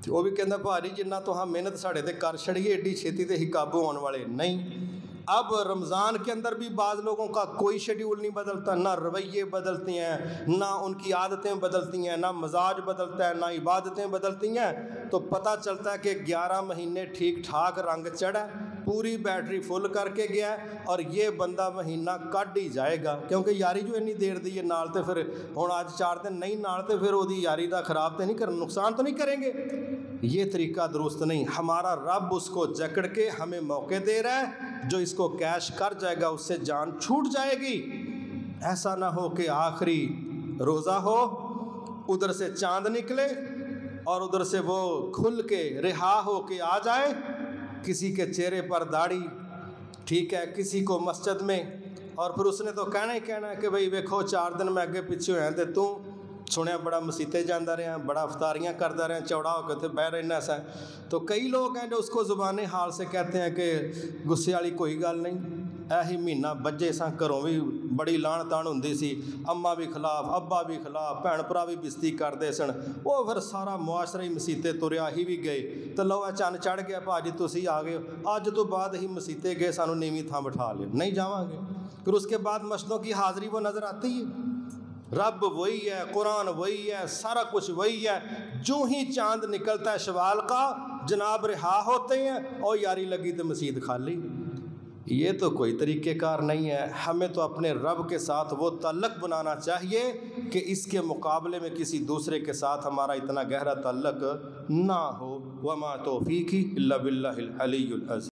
S1: وہ بھی کہتا بھاجی جنہ تو ہم محنت ساڑے تے کر چھڑیے ایڈی چھیتی تے ہی قابو آنے والے نہیں۔ اب رمضان کے اندر بھی بعض لوگوں کا کوئی شیڈیول نہیں بدلتا، نہ رویے بدلتے ہیں، نہ ان کی عادتیں بدلتی ہیں، نہ مزاج بدلتا ہے، نہ عبادتیں بدلتی ہیں، تو پتہ چلتا ہے کہ 11 مہینے ٹھیک ٹھاک رنگ چڑھا، پوری بیٹری فل کر کے گیا ہے، اور یہ بندہ مہینہ کٹ ہی جائے گا، کیونکہ یاری جو انی دیر دی ہے نال تے پھر ہن آج 4 دن نہیں نال تے پھر وہ دی یاری دا خراب تے نہیں کرنا، نقصان تو نہیں کریں گے۔ یہ طریقہ درست نہیں۔ ہمارا رب اس کو جکڑ کے ہمیں موقع دے رہا ہے، جو اس کو کیش کر جائے گا اس سے جان چھوٹ جائے گی۔ ایسا نہ ہو کہ آخری روزہ ہو، ادھر سے چاند نکلے اور ادھر سے وہ کھل کے رہا ہو کے آ جائے، کسی کے چہرے پر داڑھی، ٹھیک ہے، کسی کو مسجد میں، اور پھر اس نے تو کہنا ہی کہنا ہے کہ بھئی ویکھو 4 دن میں اگے پیچھے ہوئے ہیں تے تو سنیا بڑا مسیتے جانا رہا، بڑا افطاریاں کرتا رہا، چوڑا ہو کے بہ رہنا سا۔ تو کئی لوگ ہیں جو اس کو زبان حال سے کہتے ہیں کہ غصے والی کوئی گل نہیں، ایہی مہینہ بجے سا گھروں بھی بڑی لان تان ہوندی سی، اماں بھی خلاف، ابا بھی خلاف، بھن بھرا بھی بستی کرتے سن، وہ پھر سارا معاشرہ ہی مسیتے تریا ہی بھی گئے، تو لو چند چڑھ گیا بھاجی تسی آ گئے، اج تو بعد ہی مسیتے گئے، سانو نیویں تھاں بٹھا لیا، نہیں جاواں گے۔ پھر اس کے بعد مسجدوں کی حاضری وہ نظر آتی ہے، رب وہی ہے، قرآن وہی ہے، سارا کچھ وہی ہے، جو ہی چاند نکلتا ہے شوال کا جناب رہا ہوتے ہیں، اور یاری لگی تو مسجد خالی۔ یہ تو کوئی طریقہ کار نہیں ہے۔ ہمیں تو اپنے رب کے ساتھ وہ تعلق بنانا چاہیے کہ اس کے مقابلے میں کسی دوسرے کے ساتھ ہمارا اتنا گہرا تعلق نہ ہو۔ وما توفیقی الا باللہ العلی العظیم۔